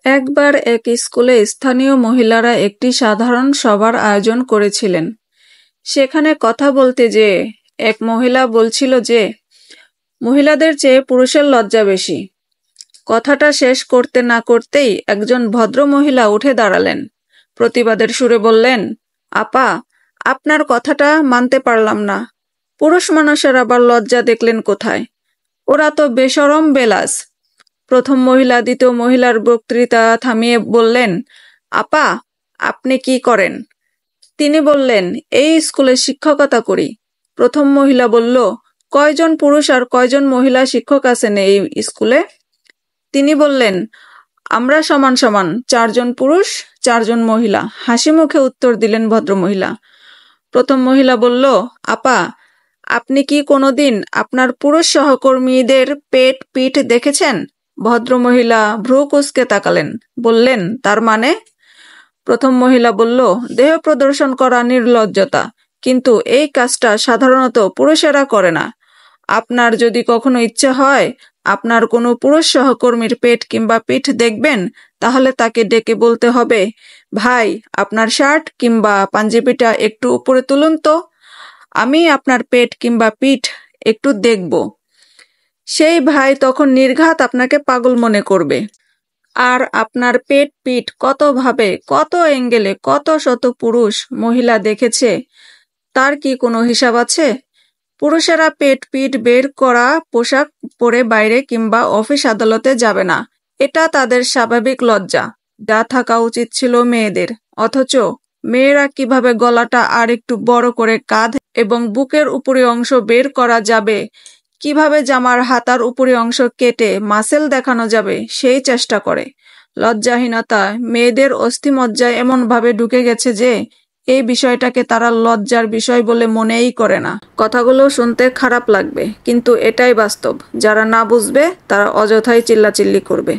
একবার এক স্কুলে স্থানীয় মহিলারা একটি সাধারণ সভার আয়োজন করেছিলেন। সেখানে কথা বলতে যেয়ে এক মহিলা বলছিল যে মহিলাদের চেয়ে পুরুষের লজ্জা বেশি। কথাটা শেষ করতে না করতেই একজন ভদ্র মহিলা উঠে দাঁড়ালেন। প্রতিবাদের সুরে বললেন, আপা, আপনার কথাটা মানতে পারলাম না। পুরুষ মানুষের আবার লজ্জা দেখলেন কোথায়? ওরা তো বেশরম বেলাস। প্রথম মহিলা দ্বিতীয় মহিলার বক্তৃতা থামিয়ে বললেন, আপা, আপনি কি করেন? তিনি বললেন, এই স্কুলে শিক্ষকতা করি। প্রথম মহিলা বলল, কয়জন পুরুষ আর কয়জন মহিলা শিক্ষক আছেন এই স্কুলে? তিনি বললেন, আমরা সমান সমান, 4 জন পুরুষ 4 জন মহিলা। হাসি মুখে উত্তর দিলেন ভদ্রমহিলা। প্রথম মহিলা বলল, আপা, আপনি কি কোনোদিন আপনার পুরুষ সহকর্মীদের পেট পিঠ দেখেছেন? ভদ্রমহিলা ভ্রু কুঁচকে তাকালেন, বললেন, তার মানে? প্রথম মহিলা বলল, দেহ প্রদর্শন করা নির্লজ্জতা, কিন্তু এই কাজটা সাধারণত পুরুষেরা করে না। আপনার যদি কখনো ইচ্ছে হয় আপনার কোনো পুরুষ সহকর্মীর পেট কিংবা পিঠ দেখবেন, তাহলে তাকে ডেকে বলতে হবে, ভাই, আপনার শার্ট কিংবা পাঞ্জাবিটা একটু উপরে তুলুন তো, আমি আপনার পেট কিংবা পিঠ একটু দেখব। সেই ভাই তখন নির্ঘাত আপনাকে পাগল মনে করবে। আর আপনার পেট পিঠ কতভাবে, কত অ্যাঙ্গেলে, কত শত পুরুষ মহিলা দেখেছে, তার কি কোনো হিসাব আছে? পুরুষেরা পেট পিঠ বের করা পোশাক পরে বাইরে কিংবা অফিস আদালতে যাবে না। এটা তাদের স্বাভাবিক লজ্জা, যা থাকা উচিত ছিল মেয়েদের। অথচ মেয়েরা কিভাবে গলাটা আর একটু বড় করে কাঁধ এবং বুকের উপরি অংশ বের করা যাবে, কিভাবে জামার হাতার উপরি অংশ কেটে মাসেল দেখানো যাবে, সেই চেষ্টা করে। লজ্জাহীনতা মেয়েদের অস্থিমজ্জায় এমনভাবে ঢুকে গেছে যে এই বিষয়টাকে তারা লজ্জার বিষয় বলে মনেই করে না। কথাগুলো শুনতে খারাপ লাগবে, কিন্তু এটাই বাস্তব। যারা না বুঝবে তারা অযথাই চিল্লাচিল্লি করবে।